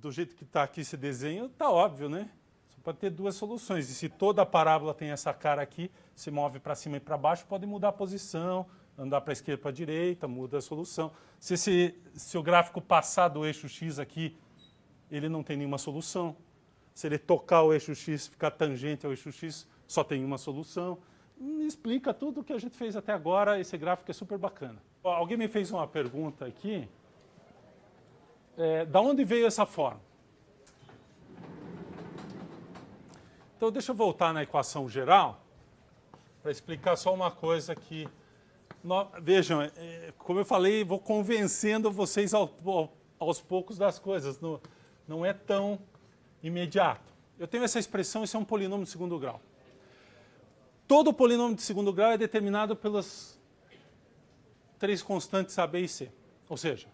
do jeito que está aqui esse desenho, está óbvio, né? Só pode ter duas soluções. E se toda a parábola tem essa cara aqui, se move para cima e para baixo, pode mudar a posição, andar para a esquerda e para a direita, muda a solução. Se o gráfico passar do eixo X aqui, ele não tem nenhuma solução. Se ele tocar o eixo X, ficar tangente ao eixo X, só tem uma solução. Explica tudo o que a gente fez até agora, esse gráfico é super bacana. Alguém me fez uma pergunta aqui. Da onde veio essa forma? Então, deixa eu voltar na equação geral para explicar só uma coisa que... Vejam, como eu falei, vou convencendo vocês aos poucos das coisas. Não é tão imediato. Eu tenho essa expressão, isso é um polinômio de segundo grau. Todo polinômio de segundo grau é determinado pelas três constantes A, B e C. Ou seja,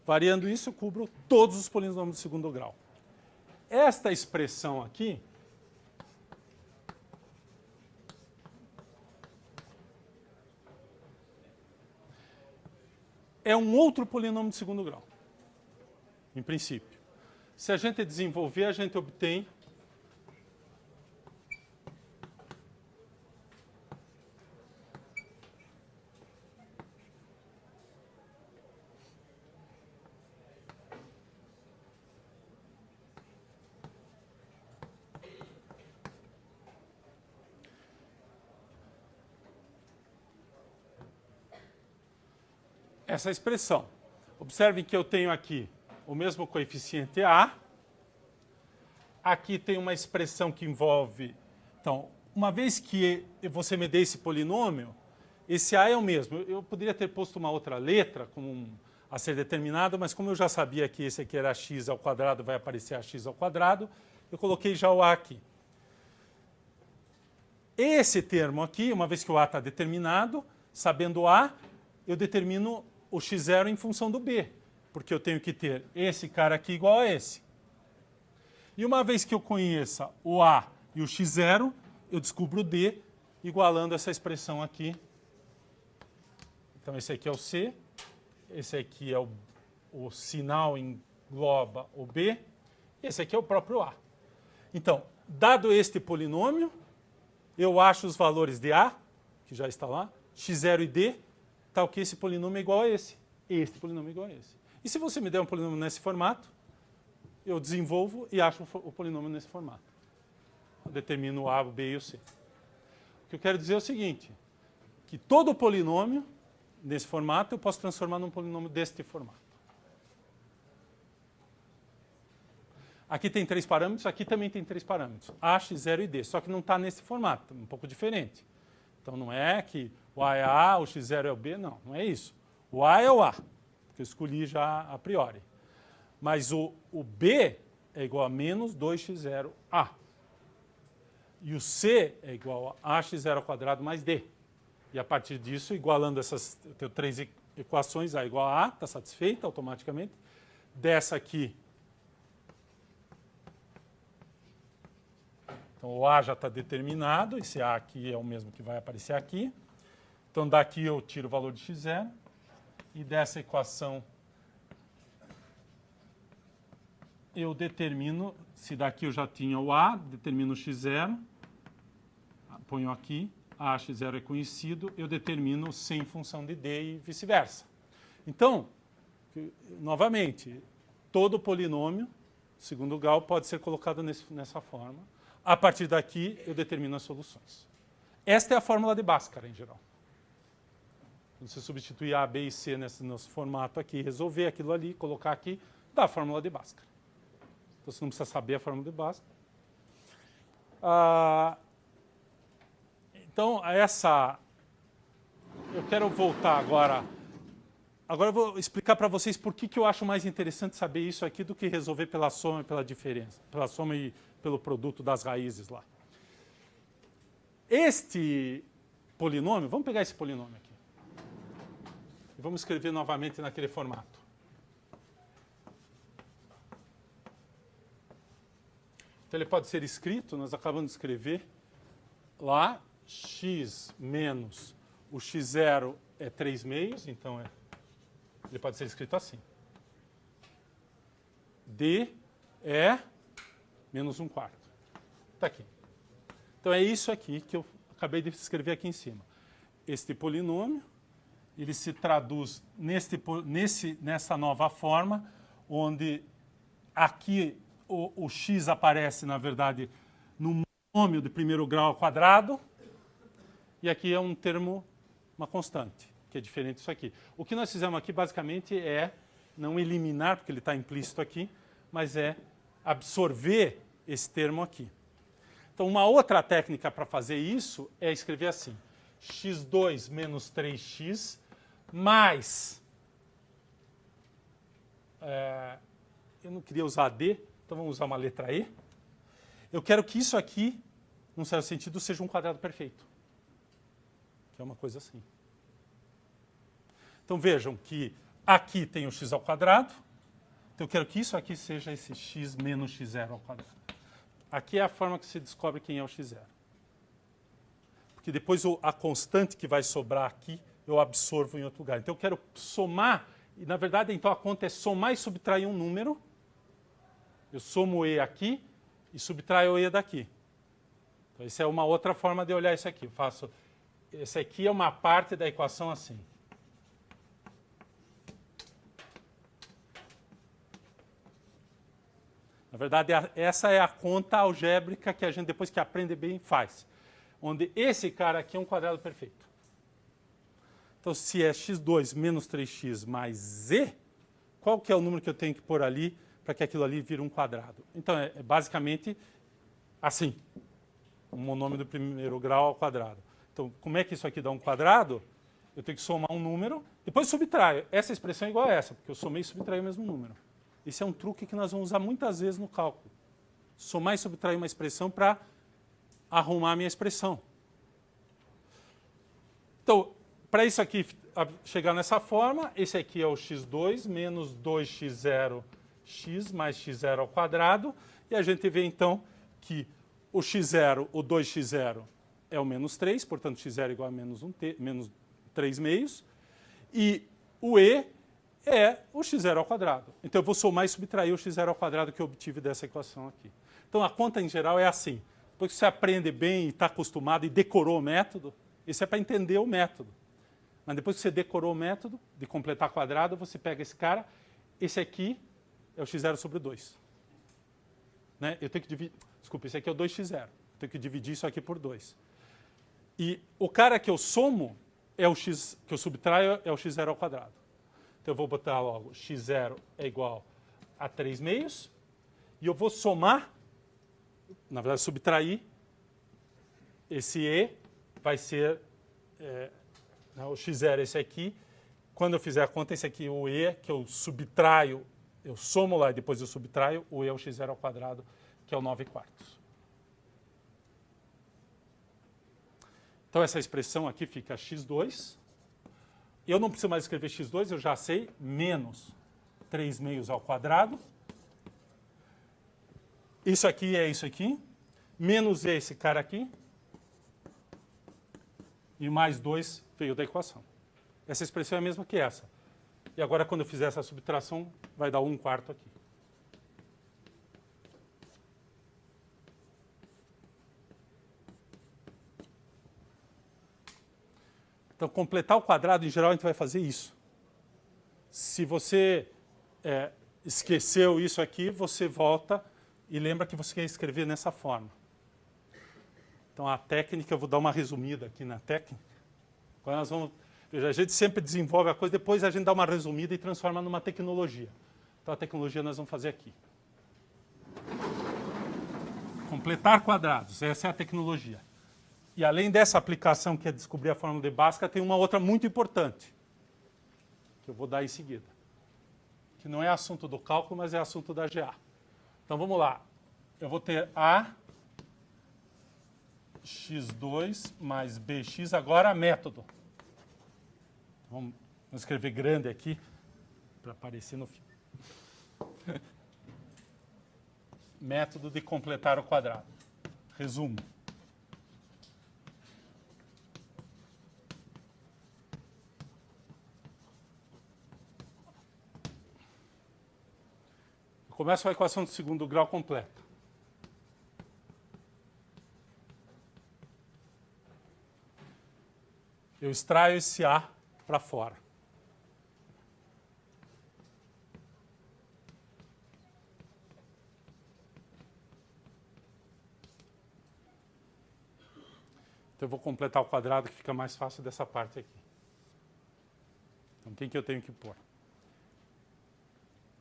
variando isso, eu cubro todos os polinômios de segundo grau. Esta expressão aqui é um outro polinômio de segundo grau, em princípio. Se a gente desenvolver, a gente obtém essa expressão. Observem que eu tenho aqui o mesmo coeficiente A. Aqui tem uma expressão que envolve... Então, uma vez que você me dê esse polinômio, esse A é o mesmo. Eu poderia ter posto uma outra letra como a ser determinada, mas como eu já sabia que esse aqui era x ao quadrado, vai aparecer ax ao quadrado, eu coloquei já o A aqui. Esse termo aqui, uma vez que o A está determinado, sabendo o A, eu determino o x0 em função do B, porque eu tenho que ter esse cara aqui igual a esse. E uma vez que eu conheça o A e o x0, eu descubro o D, igualando essa expressão aqui. Então, esse aqui é o C, esse aqui é o sinal engloba o B, esse aqui é o próprio A. Então, dado este polinômio, eu acho os valores de A, que já está lá, x0 e D, tal que esse polinômio é igual a esse. Este polinômio é igual a esse. E se você me der um polinômio nesse formato, eu desenvolvo e acho o polinômio nesse formato. Eu determino o A, o B e o C. O que eu quero dizer é o seguinte, que todo polinômio nesse formato eu posso transformar num polinômio deste formato. Aqui tem 3 parâmetros, aqui também tem 3 parâmetros. A, x0 e D, só que não está nesse formato, um pouco diferente. Então não é que o A é A, o x0 é o B, não é isso. O A é o A, que eu escolhi já a priori. Mas o B é igual a menos 2x0A. E o C é igual a ax0 ao quadrado mais D. E a partir disso, igualando essas, eu tenho 3 equações, A igual a A, está satisfeita automaticamente. Dessa aqui, então o A já está determinado, esse A aqui é o mesmo que vai aparecer aqui. Então daqui eu tiro o valor de x0. E dessa equação eu determino, se daqui eu já tinha o A, determino o x0, ponho aqui, A, x0 é conhecido, eu determino o C em função de D e vice-versa. Então, novamente, todo polinômio, segundo grau, pode ser colocado nessa forma. A partir daqui, eu determino as soluções. Esta é a fórmula de Bhaskara, em geral. Você substituir A, B e C nesse nosso formato aqui, resolver aquilo ali, colocar aqui, dá a fórmula de Bhaskara. Então, você não precisa saber a fórmula de Bhaskara. Então, eu quero voltar agora. Agora eu vou explicar para vocês por que eu acho mais interessante saber isso aqui do que resolver pela soma e pela diferença. Pela soma e pelo produto das raízes lá. Este polinômio, vamos pegar esse polinômio aqui. E vamos escrever novamente naquele formato. Então ele pode ser escrito, nós acabamos de escrever lá, x menos o x0 é 3 meios, então ele pode ser escrito assim. D é menos 1/4. Está aqui. Então é isso aqui que eu acabei de escrever aqui em cima. Este polinômio, ele se traduz nessa nova forma, onde aqui o x aparece, na verdade, no monômio de primeiro grau ao quadrado, e aqui é um termo, uma constante, que é diferente disso aqui. O que nós fizemos aqui, basicamente, é não eliminar, porque ele está implícito aqui, mas é absorver esse termo aqui. Então, uma outra técnica para fazer isso é escrever assim: x2 menos 3x mais... eu não queria usar D, então vamos usar uma letra E. Eu quero que isso aqui, num certo sentido, seja um quadrado perfeito. Que é uma coisa assim. Então vejam que aqui tem o x ao quadrado. Então eu quero que isso aqui seja esse x menos x0 ao quadrado. Aqui é a forma que se descobre quem é o x0. Porque depois a constante que vai sobrar aqui, eu absorvo em outro lugar. Então eu quero somar, e na verdade então a conta é somar e subtrair um número. Eu somo o E aqui e subtraio o E daqui. Então essa é uma outra forma de olhar isso aqui. Eu faço, esse aqui é uma parte da equação assim. Na verdade, essa é a conta algébrica que a gente, depois que aprende bem, faz. Onde esse cara aqui é um quadrado perfeito. Então, se é x2 menos 3x mais z, qual que é o número que eu tenho que pôr ali para que aquilo ali vire um quadrado? Então, é basicamente assim. Um monômio do primeiro grau ao quadrado. Então, como é que isso aqui dá um quadrado? Eu tenho que somar um número, depois subtraio. Essa expressão é igual a essa, porque eu somei e subtraí o mesmo número. Esse é um truque que nós vamos usar muitas vezes no cálculo. Somar e subtrair uma expressão para arrumar a minha expressão. Então, para isso aqui chegar nessa forma, esse aqui é o x2 menos 2x0x mais x0 ao quadrado. E a gente vê então que o x0, o 2x0 é o menos 3, portanto x0 é igual a menos 3 meios. E o E é o x0 ao quadrado. Então eu vou somar e subtrair o x0 ao quadrado que eu obtive dessa equação aqui. Então a conta em geral é assim. Depois que você aprende bem e está acostumado e decorou o método, isso é para entender o método. Mas depois que você decorou o método de completar quadrado, você pega esse cara, esse aqui é o x0 sobre 2. Né? Eu tenho que dividir, desculpa, esse aqui é o 2x0. Eu tenho que dividir isso aqui por 2. E o cara que eu somo é o x, que eu subtraio é o x0 ao quadrado. Então eu vou botar logo x0 é igual a 3 meios. E eu vou somar, na verdade subtrair, esse E vai ser o x0 esse aqui. Quando eu fizer a conta, esse aqui o E, que eu subtraio, eu somo lá e depois eu subtraio, o E é o x0 ao quadrado, que é o 9/4. Então essa expressão aqui fica x2. Eu não preciso mais escrever x2, eu já sei, menos 3 meios ao quadrado. Isso aqui é isso aqui. Menos esse cara aqui. E mais 2 veio da equação. Essa expressão é a mesma que essa. E agora, quando eu fizer essa subtração, vai dar 1/4 aqui. Então, completar o quadrado, em geral, a gente vai fazer isso. Se você esqueceu isso aqui, você volta e lembra que você quer escrever nessa forma. Então, a técnica, eu vou dar uma resumida aqui na técnica. Quando nós vamos, veja, a gente sempre desenvolve a coisa, depois a gente dá uma resumida e transforma numa tecnologia. Então, a tecnologia nós vamos fazer aqui. Completar quadrados, essa é a tecnologia. E além dessa aplicação, que é descobrir a fórmula de Bhaskara, tem uma outra muito importante, que eu vou dar em seguida. Que não é assunto do cálculo, mas é assunto da GA. Então vamos lá. Eu vou ter A x2 mais bx, agora método. Vamos escrever grande aqui, para aparecer no fim. Método de completar o quadrado. Resumo. Começa com a equação do segundo grau completa. Eu extraio esse A para fora. Então eu vou completar o quadrado que fica mais fácil dessa parte aqui. Então, quem que eu tenho que pôr?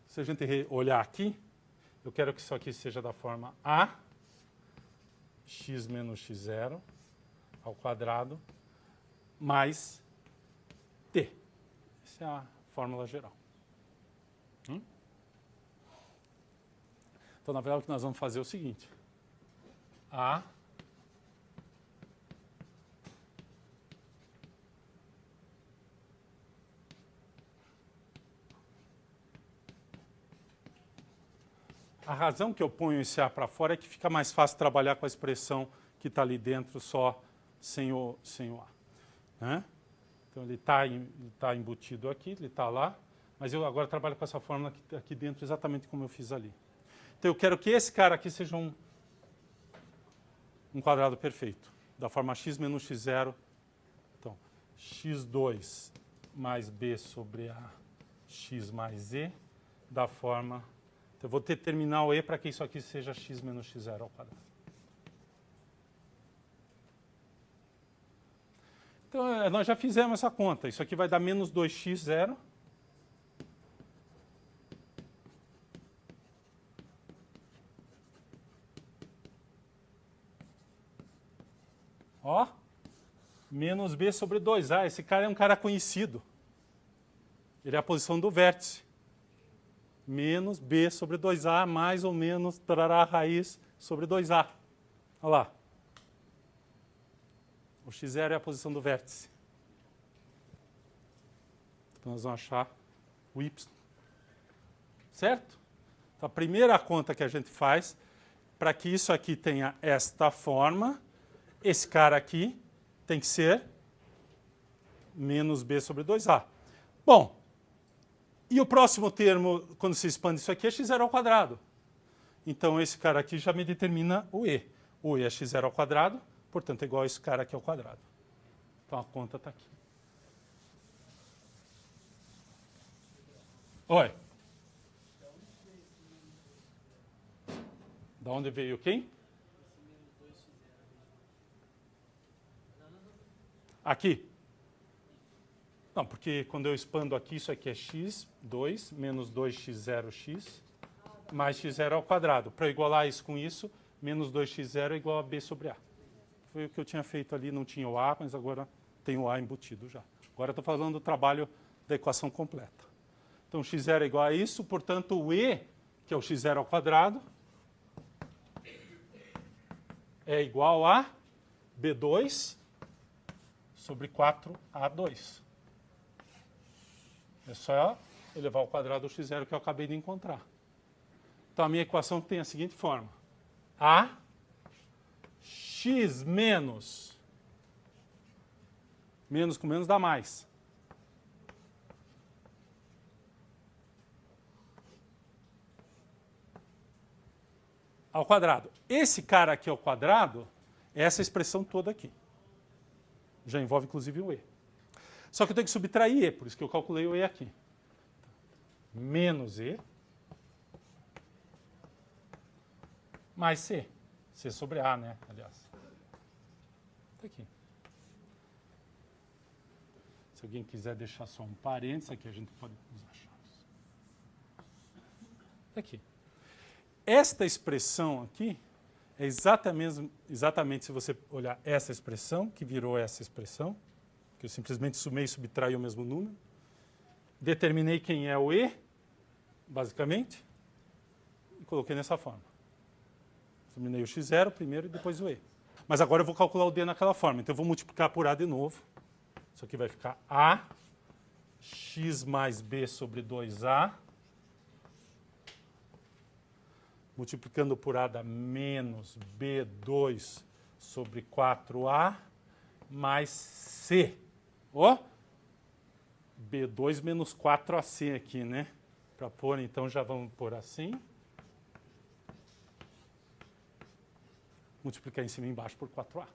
Se a gente olhar aqui, eu quero que isso aqui seja da forma A, x menos x0 ao quadrado, mais t. Essa é a fórmula geral. Então, na verdade, o que nós vamos fazer é o seguinte. A razão que eu ponho esse A para fora é que fica mais fácil trabalhar com a expressão que está ali dentro só sem o A. Né? Então, ele tá embutido aqui, ele está lá, mas eu agora trabalho com essa fórmula aqui dentro exatamente como eu fiz ali. Então, eu quero que esse cara aqui seja um quadrado perfeito, da forma x menos x0. Então, x2 mais b sobre a x mais e, da forma... Então, eu vou determinar o e para que isso aqui seja x menos x0 ao quadrado. Então, nós já fizemos essa conta. Isso aqui vai dar menos 2x0. Ó, menos b sobre 2a. Esse cara é um cara conhecido. Ele é a posição do vértice. Menos b sobre 2a, mais ou menos, trará raiz sobre 2a. Olha lá. O x0 é a posição do vértice. Então, nós vamos achar o y. Certo? Então, a primeira conta que a gente faz, para que isso aqui tenha esta forma, esse cara aqui tem que ser menos b sobre 2a. Bom, e o próximo termo, quando se expande isso aqui, é x0 ao quadrado. Então, esse cara aqui já me determina o e. O e é x0 ao quadrado, portanto, é igual a esse cara aqui ao quadrado. Então, a conta está aqui. Oi. Da onde veio quem? Aqui. Não, porque quando eu expando aqui, isso aqui é x2 menos 2x0x mais x0 ao quadrado. Para eu igualar isso com isso, menos 2x0 é igual a b sobre a. Foi o que eu tinha feito ali, não tinha o a, mas agora tem o a embutido já. Agora eu estou falando do trabalho da equação completa. Então, x0 é igual a isso, portanto, o e, que é o x0 ao quadrado, é igual a b2 sobre 4a2. É só elevar ao quadrado o x0 que eu acabei de encontrar. Então, a minha equação tem a seguinte forma. A x menos com menos dá mais. Ao quadrado. Esse cara aqui ao quadrado é essa expressão toda aqui. Já envolve, inclusive, o e. Só que eu tenho que subtrair e, por isso que eu calculei o e aqui. Menos e mais c. C sobre a, né? Aliás. Está aqui. Se alguém quiser deixar só um parênteses, aqui a gente pode usar chaves. Está aqui. Esta expressão aqui é exatamente se você olhar essa expressão, que virou essa expressão, que eu simplesmente sumei e subtraí o mesmo número. Determinei quem é o e, basicamente, e coloquei nessa forma. Determinei o x0 primeiro e depois o e. Mas agora eu vou calcular o d naquela forma. Então eu vou multiplicar por a de novo. Isso aqui vai ficar a x mais b sobre 2a. Multiplicando por a dá menos b2 sobre 4a mais c. Ó, b2 menos 4ac aqui, né? Para pôr, então, já vamos pôr assim. multiplicar em cima e embaixo por 4a.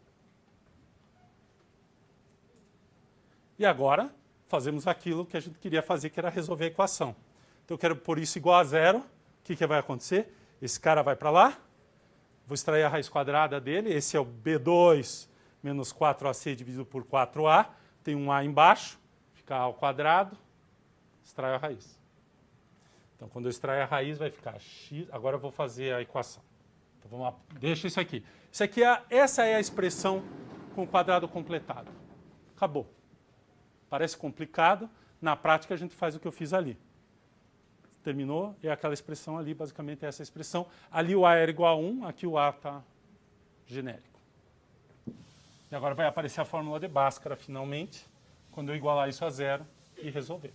E agora, fazemos aquilo que a gente queria fazer, que era resolver a equação. Então, eu quero pôr isso igual a zero. O que vai acontecer? Esse cara vai para lá. Vou extrair a raiz quadrada dele. Esse é o B2 menos 4ac dividido por 4a. Tem um a embaixo. Fica a ao quadrado. Extraio a raiz. Então, quando eu extrair a raiz, vai ficar x. Agora eu vou fazer a equação. Então, vamos lá. Deixa isso aqui. Essa é a expressão com o quadrado completado. Acabou. Parece complicado. Na prática, a gente faz o que eu fiz ali. Terminou, é aquela expressão ali, basicamente é essa expressão. Ali o a era igual a 1, aqui o a está genérico. E agora vai aparecer a fórmula de Bhaskara, finalmente, quando eu igualar isso a zero e resolver.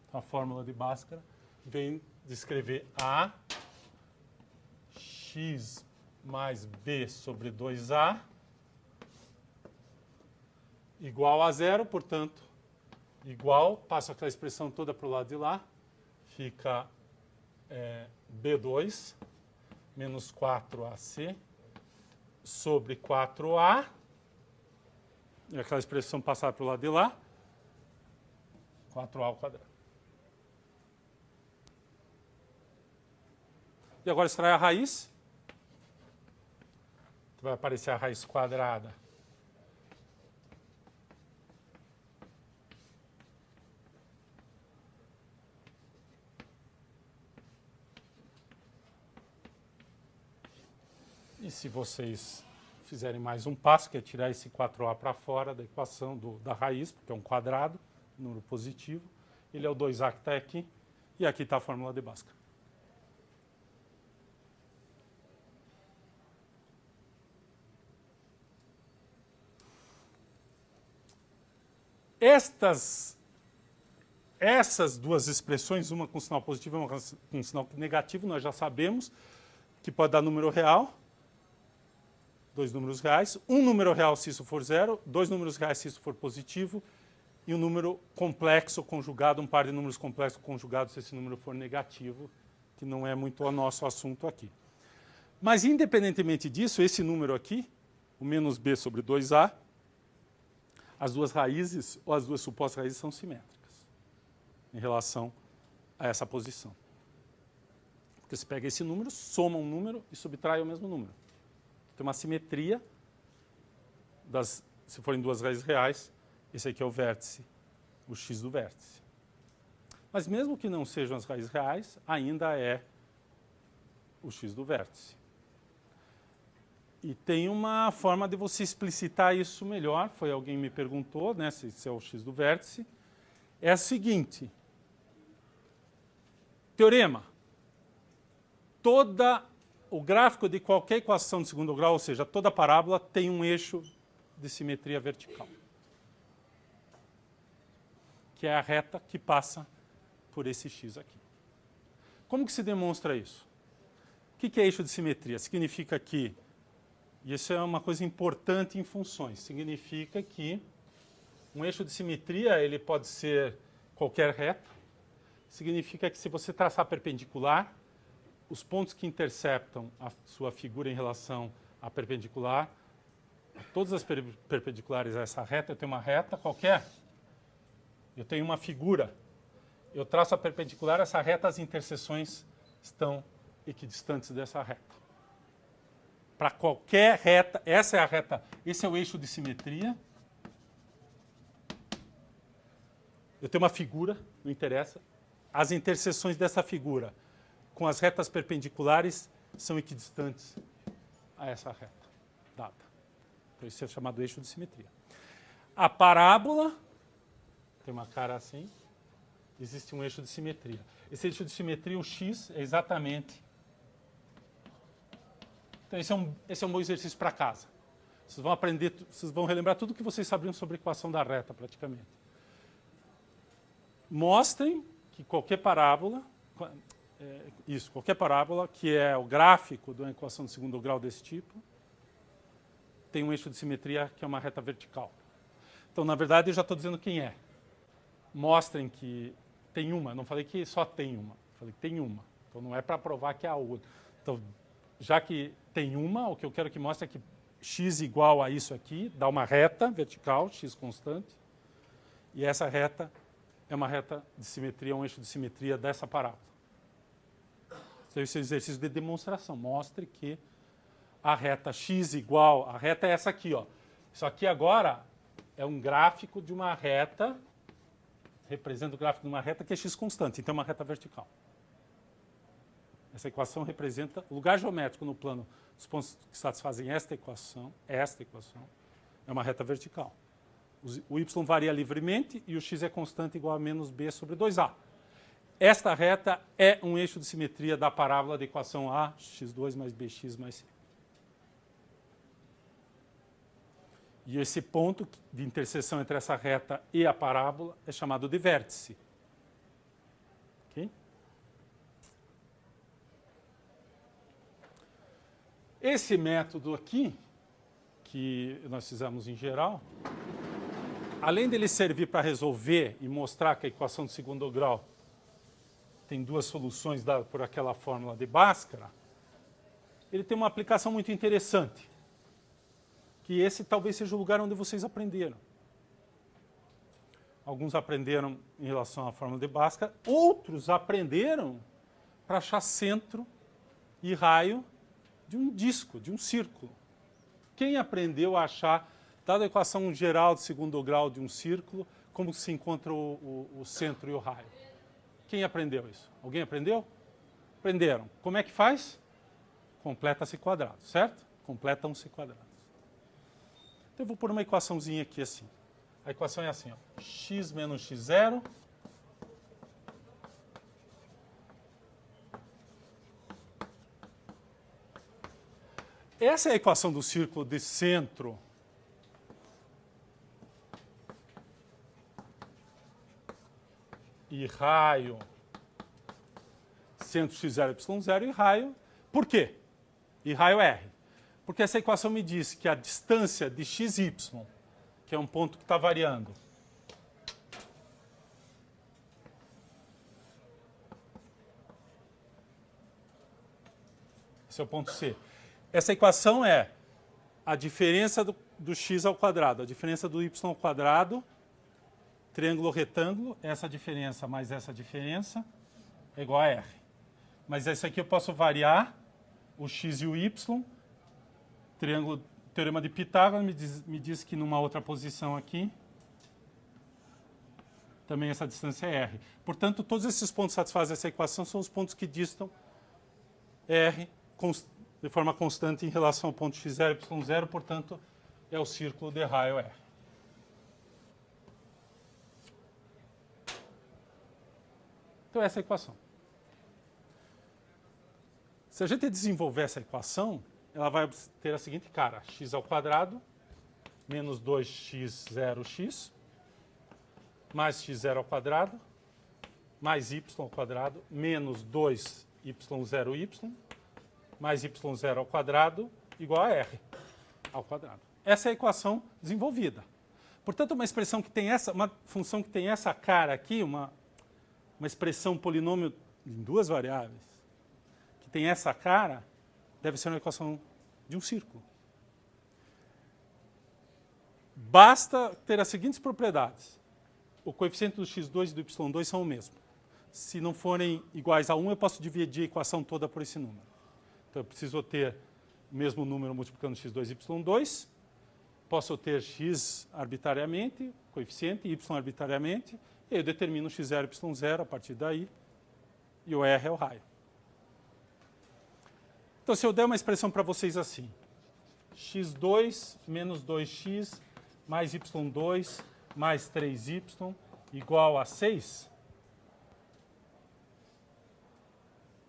Então, a fórmula de Bhaskara vem descrever a x mais b sobre 2a igual a zero, portanto, igual, passo aquela expressão toda para o lado de lá, fica B2 menos 4AC sobre 4A, e aquela expressão passar para o lado de lá, 4A ao quadrado. E agora extrai a raiz, vai aparecer a raiz quadrada e se vocês fizerem mais um passo, que é tirar esse 4a para fora da equação da raiz, porque é um quadrado, número positivo, ele é o 2a que está aqui, e aqui está a fórmula de Bhaskara. Essas duas expressões, uma com sinal positivo e uma com sinal negativo, nós já sabemos que pode dar número real, dois números reais, um número real se isso for zero, dois números reais se isso for positivo, e um número complexo conjugado, um par de números complexos conjugados se esse número for negativo, que não é muito o nosso assunto aqui. Mas, independentemente disso, esse número aqui, o menos b sobre 2a, as duas raízes, ou as duas supostas raízes, são simétricas em relação a essa posição. Porque você pega esse número, soma um número e subtrai o mesmo número. Tem uma simetria, se forem duas raízes reais, esse aqui é o vértice, o x do vértice. Mas mesmo que não sejam as raízes reais, ainda é o x do vértice. E tem uma forma de você explicitar isso melhor, foi alguém me perguntou, né, se é o x do vértice, é a seguinte, teorema, o gráfico de qualquer equação de segundo grau, ou seja, toda parábola, tem um eixo de simetria vertical, que é a reta que passa por esse x aqui. Como que se demonstra isso? O que é eixo de simetria? Significa que, e isso é uma coisa importante em funções, significa que um eixo de simetria ele pode ser qualquer reta, significa que se você traçar perpendicular, os pontos que interceptam a sua figura em relação à perpendicular, todas as perpendiculares a essa reta, eu tenho uma reta qualquer, eu tenho uma figura, eu traço a perpendicular, essa reta, as interseções estão equidistantes dessa reta. Para qualquer reta, essa é a reta, esse é o eixo de simetria. Eu tenho uma figura, não interessa, as interseções dessa figura com as retas perpendiculares são equidistantes a essa reta dada. Então, isso é chamado eixo de simetria. A parábola tem uma cara assim, existe um eixo de simetria. Esse eixo de simetria, o x, é exatamente... Então, esse é um bom exercício para casa. Vocês vão aprender, vocês vão relembrar tudo o que vocês sabiam sobre a equação da reta, praticamente. Mostrem que qualquer parábola... qualquer parábola, que é o gráfico de uma equação de segundo grau desse tipo, tem um eixo de simetria que é uma reta vertical. Então, na verdade, eu já estou dizendo quem é. Mostrem que tem uma, não falei que só tem uma, falei que tem uma. Então, não é para provar que é a outra. Então, já que tem uma, o que eu quero que mostre é que x igual a isso aqui, dá uma reta vertical, x constante, e essa reta é uma reta de simetria, um eixo de simetria dessa parábola. Esse é um exercício de demonstração. Mostre que a reta x igual, a reta é essa aqui, ó. Isso aqui agora é um gráfico de uma reta, representa o gráfico de uma reta que é x constante, então é uma reta vertical. Essa equação representa o lugar geométrico no plano dos pontos que satisfazem esta equação é uma reta vertical. O y varia livremente e o x é constante igual a menos b sobre 2a. Esta reta é um eixo de simetria da parábola da equação a, x2 mais bx mais c. E esse ponto de interseção entre essa reta e a parábola é chamado de vértice. Okay? Esse método aqui, que nós fizemos em geral, além dele servir para resolver e mostrar que a equação de segundo grau tem duas soluções dadas por aquela fórmula de Bhaskara, ele tem uma aplicação muito interessante, que esse talvez seja o lugar onde vocês aprenderam. Alguns aprenderam em relação à fórmula de Bhaskara, outros aprenderam para achar centro e raio de um disco, de um círculo. Quem aprendeu a achar, dada a equação geral de segundo grau de um círculo, como se encontra o centro e o raio? Quem aprendeu isso? Alguém aprendeu? Aprenderam. Como é que faz? Completa-se quadrado, certo? Completam-se quadrados. Então eu vou pôr uma equaçãozinha aqui assim. A equação é assim, ó. X menos x0 essa é a equação do círculo de centro e raio, centro x0, y0 e raio. Por quê? E raio R. Porque essa equação me diz que a distância de xy, que é um ponto que está variando, esse é o ponto C. Essa equação é a diferença do x ao quadrado, a diferença do y ao quadrado, triângulo retângulo, essa diferença mais essa diferença é igual a R. Mas esse aqui eu posso variar o x e o y. Triângulo, teorema de Pitágoras me diz que numa outra posição aqui, também essa distância é R. Portanto, todos esses pontos que satisfazem essa equação são os pontos que distam R de forma constante em relação ao ponto x0, y0, portanto, é o círculo de raio R. Então, essa é a equação. Se a gente desenvolver essa equação, ela vai ter a seguinte cara, x ao quadrado menos 2x0x mais x0 ao quadrado mais y ao quadrado menos 2y0y mais y0 ao quadrado igual a r ao quadrado. Essa é a equação desenvolvida. Portanto, uma expressão que tem essa, uma função que tem essa cara aqui, uma expressão polinômio em duas variáveis, que tem essa cara, deve ser uma equação de um círculo. Basta ter as seguintes propriedades. O coeficiente do x2 e do y2 são o mesmo. Se não forem iguais a 1, eu posso dividir a equação toda por esse número. Então, eu preciso ter o mesmo número multiplicando x2 e y2. Posso ter x arbitrariamente, coeficiente, y arbitrariamente. E aí eu determino x0 e y0 a partir daí. E o R é o raio. Então, se eu der uma expressão para vocês assim, x2 menos 2x mais y2 mais 3y igual a 6,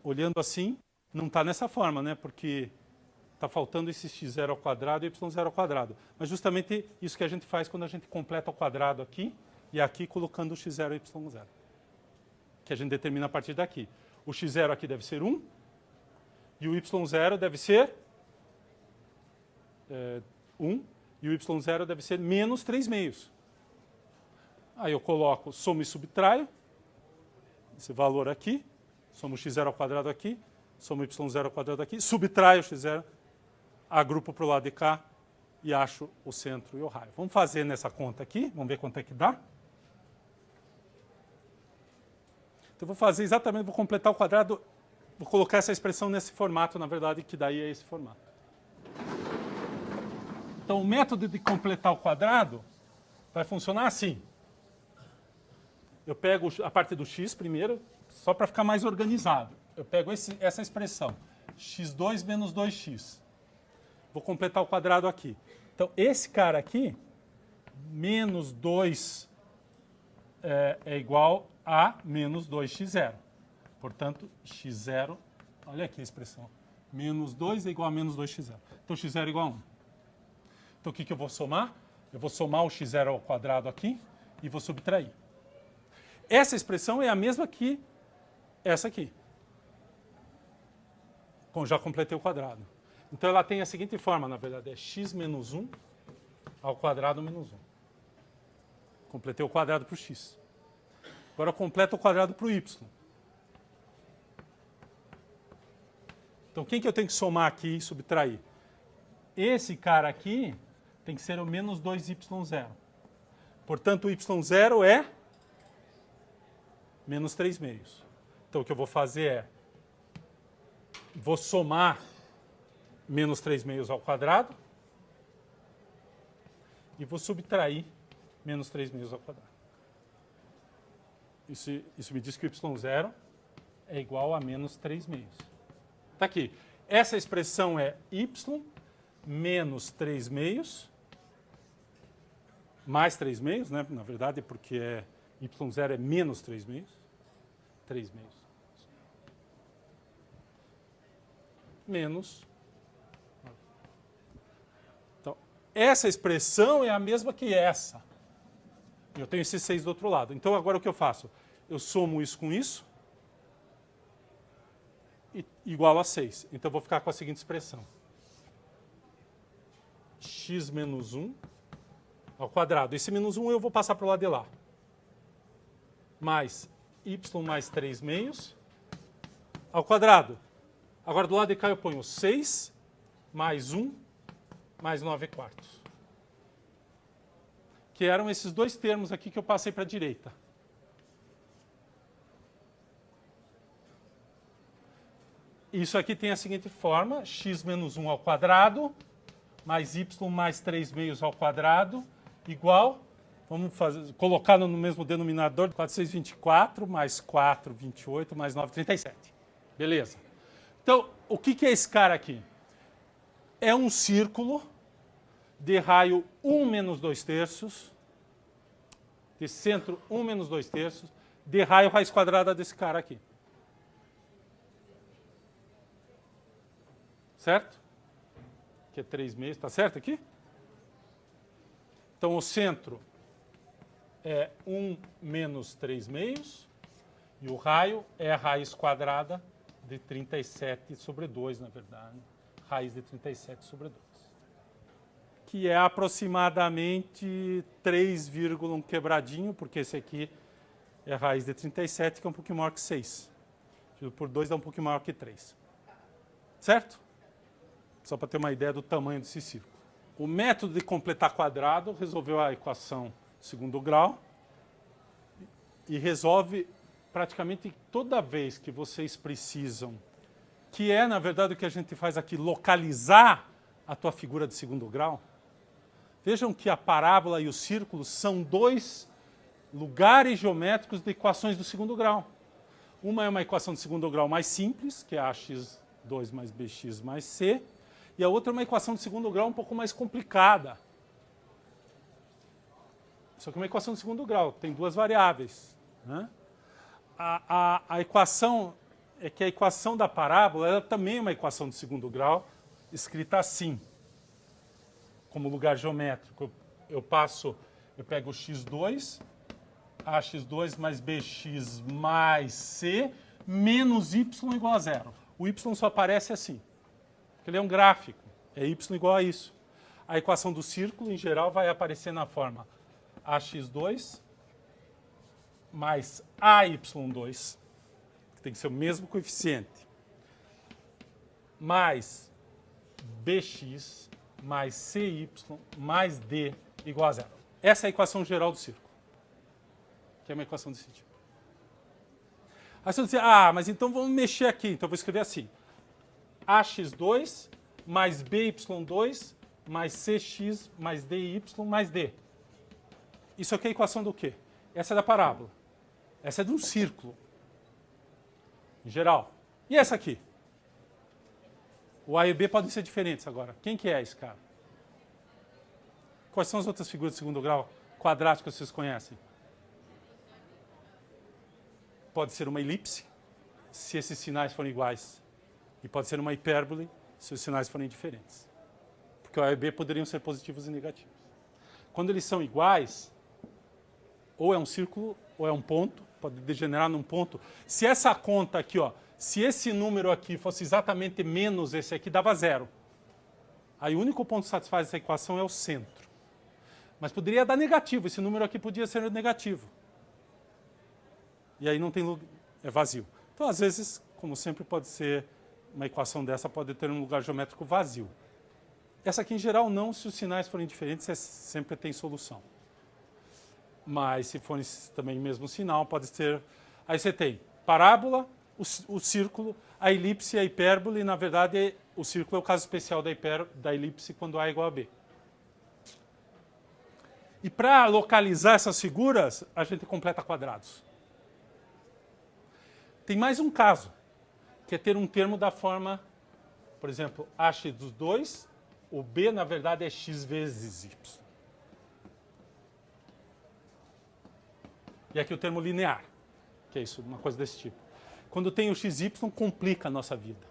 olhando assim, não está nessa forma, né? Porque está faltando esse x0 ao quadrado e y0 ao quadrado. Mas justamente isso que a gente faz quando a gente completa o quadrado aqui e aqui colocando o x0 e y0. Que a gente determina a partir daqui. O x0 aqui deve ser 1 e o y0 deve ser 1 e o y0 deve ser menos 3 meios. Aí eu coloco, somo e subtraio esse valor aqui, somo x0 ao quadrado aqui, somo y0 ao quadrado aqui, subtraio o x0, agrupo para o lado de cá e acho o centro e o raio. Vamos fazer nessa conta aqui, vamos ver quanto é que dá. Então, eu vou fazer exatamente, vou completar o quadrado, vou colocar essa expressão nesse formato, na verdade, que daí é esse formato. Então, o método de completar o quadrado vai funcionar assim. Eu pego a parte do x primeiro, só para ficar mais organizado. Eu pego essa expressão, x2 menos 2x. Vou completar o quadrado aqui. Então, esse cara aqui, menos 2 é igual a menos 2x0. Portanto, x0, olha aqui a expressão, menos 2 é igual a menos 2x0. Então, x0 é igual a 1. Então, o que eu vou somar? Eu vou somar o x0 ao quadrado aqui e vou subtrair. Essa expressão é a mesma que essa aqui. Já completei o quadrado. Então, ela tem a seguinte forma, na verdade, é x menos 1 ao quadrado menos 1. Completei o quadrado para o x. Agora, eu completo o quadrado para o y. Então, quem que eu tenho que somar aqui e subtrair? Esse cara aqui tem que ser o menos 2y0. Portanto, o y0 é menos 3 meios. Então, o que eu vou fazer é, vou somar menos 3 meios ao quadrado e vou subtrair menos 3 meios ao quadrado. Isso me diz que o y0 é igual a menos 3 meios. Está aqui. Essa expressão é y menos 3 meios, mais 3 meios, né? Na verdade, porque y0 é menos 3 meios. 3 meios. Menos. Então, essa expressão é a mesma que essa. Eu tenho esse 6 do outro lado. Então, agora o que eu faço? Eu somo isso com isso, igual a 6. Então, eu vou ficar com a seguinte expressão. X menos 1 ao quadrado. Esse menos 1 eu vou passar para o lado de lá. Mais y mais 3 meios ao quadrado. Agora, do lado de cá eu ponho 6 mais 1 mais 9 quartos. Que eram esses dois termos aqui que eu passei para a direita. Isso aqui tem a seguinte forma, x menos 1 ao quadrado, mais y mais 3 meios ao quadrado, igual, vamos colocar no mesmo denominador, 424 mais 4, 28, mais 9, 37. Beleza. Então, o que é esse cara aqui? É um círculo de raio 1 menos 2 terços, de centro 1 menos 2 terços, de raio raiz quadrada desse cara aqui. Certo? Que é 3 meios, tá certo aqui? Então, o centro é 1 menos 3 meios, e o raio é a raiz quadrada de 37 sobre 2, na verdade. Raiz de 37 sobre 2. Que é aproximadamente 3, um quebradinho, porque esse aqui é a raiz de 37, que é um pouquinho maior que 6. Dividido por 2 dá um pouquinho maior que 3. Certo? Só para ter uma ideia do tamanho desse círculo. O método de completar quadrado resolveu a equação de segundo grau e resolve praticamente toda vez que vocês precisam, que é, na verdade, o que a gente faz aqui, localizar a tua figura de segundo grau. Vejam que a parábola e o círculo são dois lugares geométricos de equações do segundo grau. Uma é uma equação de segundo grau mais simples, que é ax2 mais bx mais c, e a outra é uma equação de segundo grau um pouco mais complicada. Só que é uma equação de segundo grau, tem duas variáveis, né? A equação é que a equação da parábola ela também é uma equação de segundo grau, escrita assim, como lugar geométrico. Eu pego x2, ax2 mais bx mais c, menos y igual a 0. O y só aparece assim, porque ele é um gráfico, é y igual a isso. A equação do círculo, em geral, vai aparecer na forma ax2 mais ay2, que tem que ser o mesmo coeficiente, mais bx mais cy mais d igual a zero. Essa é a equação geral do círculo, que é uma equação desse tipo. Aí você vai dizer, mas então vamos mexer aqui. Então eu vou escrever assim. ax2 mais by2 mais cx mais dy mais d. Isso aqui é a equação do quê? Essa é da parábola. Essa é de um círculo, em geral. E essa aqui? O A e o B podem ser diferentes agora. Quem que é esse cara? Quais são as outras figuras de segundo grau quadráticas que vocês conhecem? Pode ser uma elipse, se esses sinais forem iguais. E pode ser uma hipérbole, se os sinais forem diferentes. Porque o A e o B poderiam ser positivos e negativos. Quando eles são iguais, ou é um círculo, ou é um ponto, pode degenerar num ponto. Se essa conta aqui, se esse número aqui fosse exatamente menos esse aqui, dava zero. Aí o único ponto que satisfaz essa equação é o centro. Mas poderia dar negativo, esse número aqui podia ser negativo. E aí não tem lugar, é vazio. Então, às vezes, como sempre, pode ser uma equação dessa, pode ter um lugar geométrico vazio. Essa aqui, em geral, não. Se os sinais forem diferentes, sempre tem solução. Mas se forem também o mesmo sinal, pode ser... Aí você tem parábola, o círculo, a elipse e a hipérbole. E, na verdade, o círculo é o caso especial da elipse quando A é igual a B. E para localizar essas figuras, a gente completa quadrados. Tem mais um caso, que é ter um termo da forma, por exemplo, ax2, o b, na verdade, é x vezes y. E aqui o termo linear, que é isso, uma coisa desse tipo. Quando tem o xy, complica a nossa vida.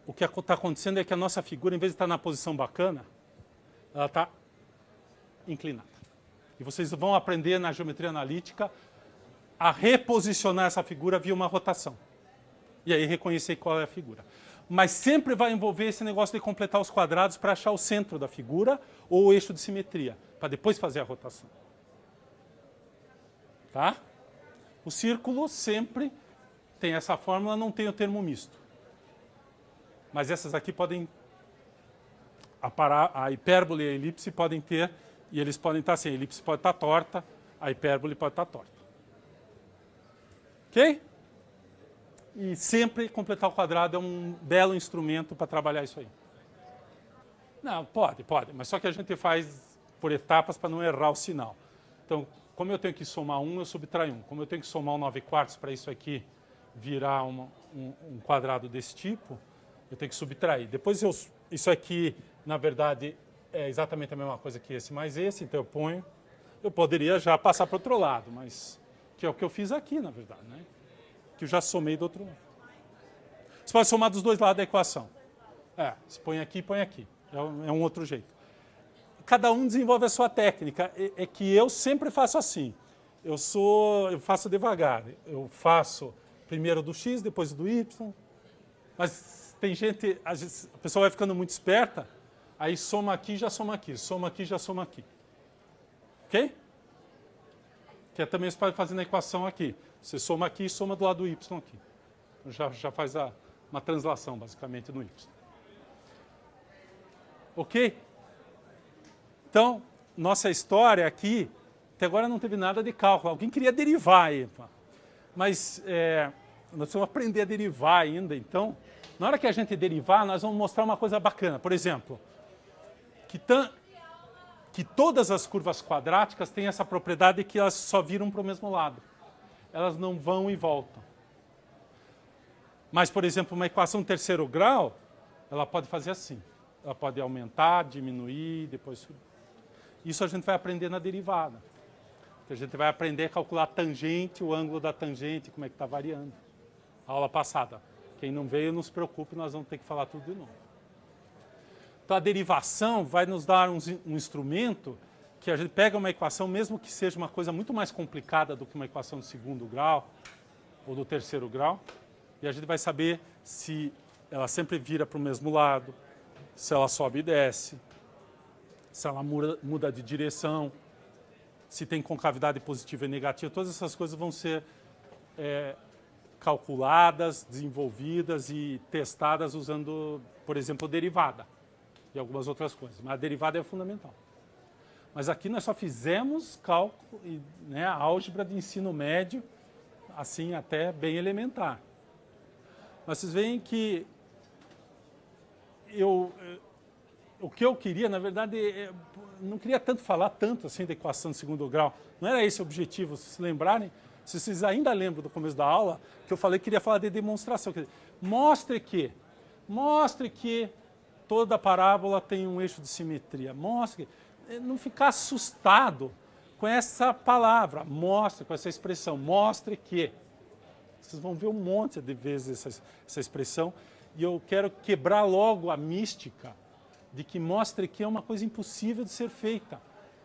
O que está acontecendo é que a nossa figura, em vez de estar na posição bacana, ela está inclinada. E vocês vão aprender na geometria analítica a reposicionar essa figura via uma rotação. E aí reconhecer qual é a figura. Mas sempre vai envolver esse negócio de completar os quadrados para achar o centro da figura ou o eixo de simetria, para depois fazer a rotação. Tá? O círculo sempre tem essa fórmula, não tem o termo misto. Mas essas aqui podem... A hipérbole e a elipse podem ter, e eles podem estar assim, a elipse pode estar torta, a hipérbole pode estar torta. Ok? E sempre completar o quadrado é um belo instrumento para trabalhar isso aí. Não, pode, mas só que a gente faz por etapas para não errar o sinal. Então, como eu tenho que somar 1, eu subtraio 1. Como eu tenho que somar um 9/4 para isso aqui virar um quadrado desse tipo, eu tenho que subtrair. Depois, isso aqui, na verdade, é exatamente a mesma coisa que esse mais esse, então eu ponho. Eu poderia já passar para o outro lado, mas que é o que eu fiz aqui, na verdade, né? Que eu já somei do outro lado. Você pode somar dos dois lados da equação. Você põe aqui e põe aqui. É um outro jeito. Cada um desenvolve a sua técnica. É que eu sempre faço assim. Eu faço devagar. Eu faço primeiro do x, depois do y. Mas tem gente, a pessoa vai ficando muito esperta, aí soma aqui, já soma aqui. Soma aqui, já soma aqui. Ok? Que também você pode fazer na equação aqui. Você soma aqui e soma do lado do y aqui. Já faz uma translação, basicamente, no y. Ok? Então, nossa história aqui, até agora não teve nada de cálculo. Alguém queria derivar aí. Mas nós vamos aprender a derivar ainda. Então, na hora que a gente derivar, nós vamos mostrar uma coisa bacana. Por exemplo, que todas as curvas quadráticas têm essa propriedade que elas só viram para o mesmo lado. Elas não vão e voltam. Mas, por exemplo, uma equação de terceiro grau, ela pode fazer assim. Ela pode aumentar, diminuir, depois subir. Isso a gente vai aprender na derivada. A gente vai aprender a calcular a tangente, o ângulo da tangente, como é que está variando. A aula passada. Quem não veio, não se preocupe, nós vamos ter que falar tudo de novo. Então, a derivação vai nos dar um instrumento que a gente pega uma equação, mesmo que seja uma coisa muito mais complicada do que uma equação de segundo grau ou do terceiro grau, e a gente vai saber se ela sempre vira para o mesmo lado, se ela sobe e desce, se ela muda de direção, se tem concavidade positiva e negativa. Todas essas coisas vão ser calculadas, desenvolvidas e testadas usando, por exemplo, derivada e algumas outras coisas. Mas a derivada é fundamental. Mas aqui nós só fizemos cálculo, né, álgebra de ensino médio, assim até bem elementar. Mas vocês veem que o que eu queria, na verdade, não queria tanto falar tanto assim da equação de segundo grau. Não era esse o objetivo, se lembrarem. Se vocês ainda lembram do começo da aula, que eu falei que queria falar de demonstração. Quer dizer, mostre que toda parábola tem um eixo de simetria. Mostre que, não ficar assustado com essa palavra, mostre, com essa expressão, mostre que. Vocês vão ver um monte de vezes essa expressão. E eu quero quebrar logo a mística de que mostre que é uma coisa impossível de ser feita.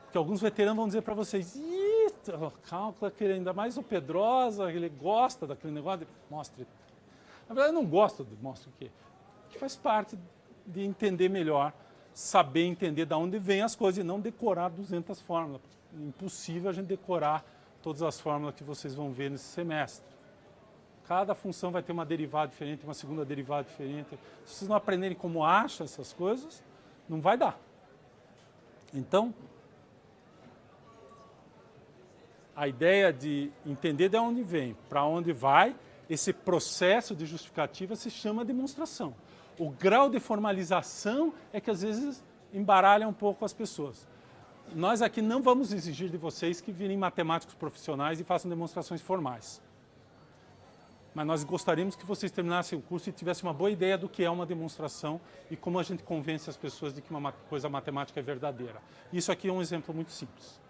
Porque alguns veteranos vão dizer para vocês, cálculo aquele, ainda mais o Pedrosa, ele gosta daquele negócio de mostre. Na verdade, eu não gosto de mostre o quê? Que faz parte de entender melhor, saber entender de onde vêm as coisas e não decorar 200 fórmulas. É impossível a gente decorar todas as fórmulas que vocês vão ver nesse semestre. Cada função vai ter uma derivada diferente, uma segunda derivada diferente. Se vocês não aprenderem como acham essas coisas, não vai dar. Então, a ideia de entender de onde vem, para onde vai, esse processo de justificativa se chama demonstração. O grau de formalização é que às vezes embaralha um pouco as pessoas. Nós aqui não vamos exigir de vocês que virem matemáticos profissionais e façam demonstrações formais. Mas nós gostaríamos que vocês terminassem o curso e tivessem uma boa ideia do que é uma demonstração e como a gente convence as pessoas de que uma coisa matemática é verdadeira. Isso aqui é um exemplo muito simples.